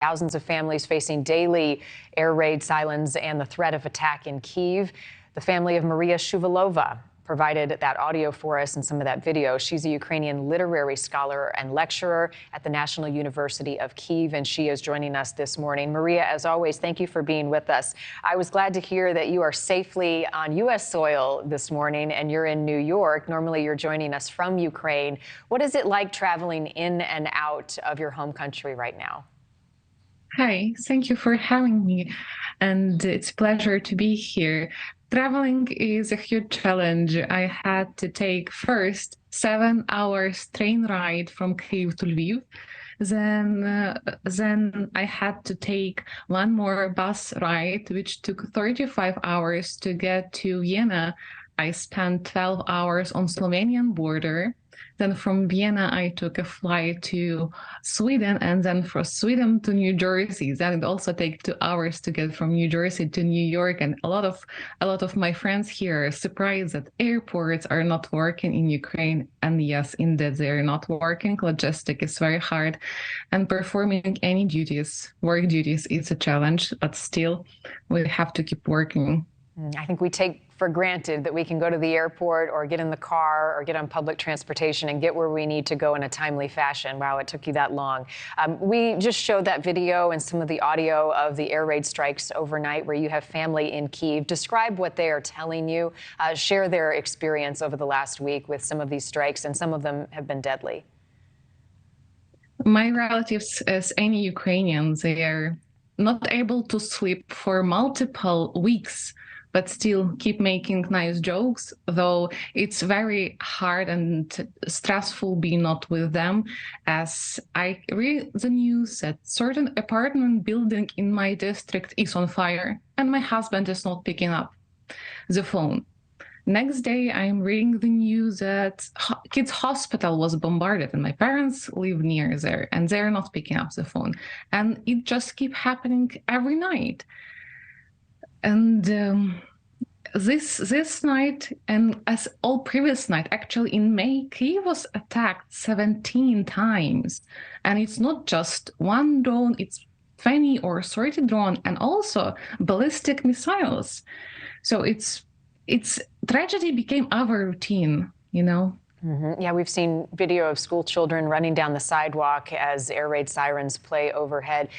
Thousands of families facing daily air raid sirens and the threat of attack in Kyiv. The family of Mariia Shuvalova provided that audio for us and some of that video. She's a Ukrainian literary scholar and lecturer at the National University of Kyiv, and she is joining us this morning. Mariia, as always, thank you for being with us. I was glad to hear that you are safely on U.S. soil this morning and you're in New York. Normally, you're joining us from Ukraine. What is it like traveling in and out of your home country right now? Hi, thank you for having me, and it's a pleasure to be here. Traveling is a huge challenge. I had to take first 7 hours train ride from Kyiv to Lviv. Then I had to take one more bus ride, which took 35 hours to get to Vienna. I spent 12 hours on Slovenian border. Then from Vienna, I took a flight to Sweden, and then from Sweden to New Jersey. Then it also takes 2 hours to get from New Jersey to New York. And a lot of my friends here are surprised that airports are not working in Ukraine. And yes, indeed, they are not working. Logistic is very hard, and performing any duties, work duties, is a challenge. But still, we have to keep working. I think we take for granted that we can go to the airport or get in the car or get on public transportation and get where we need to go in a timely fashion. Wow, it took you that long. We just showed that video and some of the audio of the air raid strikes overnight where you have family in Kyiv. Describe what they are telling you. Share their experience over the last week with some of these strikes, and some of them have been deadly. My relatives, as any Ukrainians, they are not able to sleep for multiple weeks, but still keep making nice jokes, though it's very hard and stressful being not with them, as I read the news that certain apartment building in my district is on fire, and my husband is not picking up the phone. Next day, I'm reading the news that kids' hospital was bombarded, and my parents live near there, and they're not picking up the phone. And it just keeps happening every night. And this night, and as all previous night, actually in May, Kyiv was attacked 17 times. And it's not just one drone, it's 20 or 30 drones, and also ballistic missiles. So it's tragedy became our routine, you know? Mm-hmm. Yeah, we've seen video of school children running down the sidewalk as air raid sirens play overhead.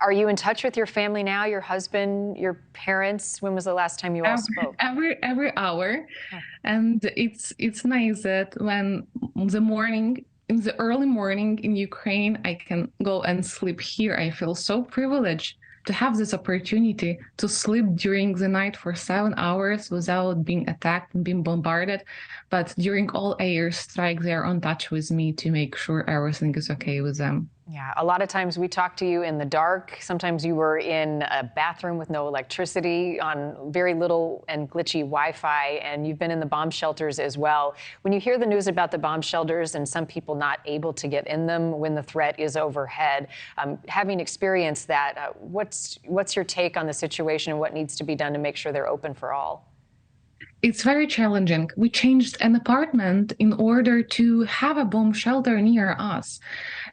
Are you in touch with your family now, your husband, your parents? When was the last time you all spoke? Every hour. Oh. And it's nice that when in the early morning in Ukraine, I can go and sleep here. I feel so privileged to have this opportunity to sleep during the night for 7 hours without being attacked and being bombarded. But during all air strikes, they're in touch with me to make sure everything is okay with them. Yeah, a lot of times we talk to you in the dark. Sometimes you were in a bathroom with no electricity, on very little and glitchy Wi-Fi, and you've been in the bomb shelters as well. When you hear the news about the bomb shelters and some people not able to get in them when the threat is overhead, having experienced that, what's your take on the situation and what needs to be done to make sure they're open for all? It's very challenging. We changed an apartment in order to have a bomb shelter near us.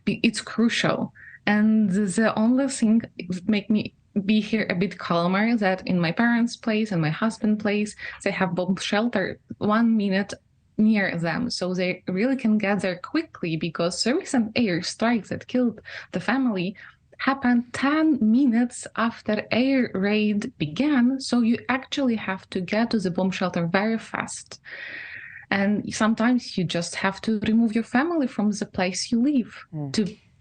It's crucial. And the only thing that make me be here a bit calmer that in my parents' place and my husband's place, they have bomb shelter 1 minute near them. So they really can get there quickly, because the recent air strikes that killed the family happened 10 minutes after air raid began, so you actually have to get to the bomb shelter very fast. And sometimes you just have to remove your family from the place you live.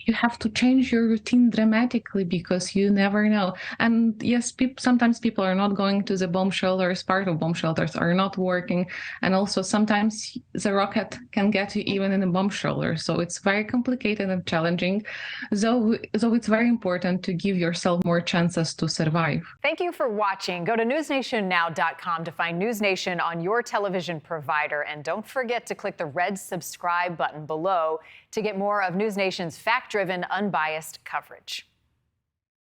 You have to change your routine dramatically, because you never know. And yes, sometimes people are not going to the bomb shelters. Part of bomb shelters are not working. And also sometimes the rocket can get you even in a bomb shelter. So it's very complicated and challenging. So it's very important to give yourself more chances to survive. Thank you for watching. Go to newsnationnow.com to find NewsNation on your television provider. And don't forget to click the red subscribe button below to get more of NewsNation's fact-driven, unbiased coverage.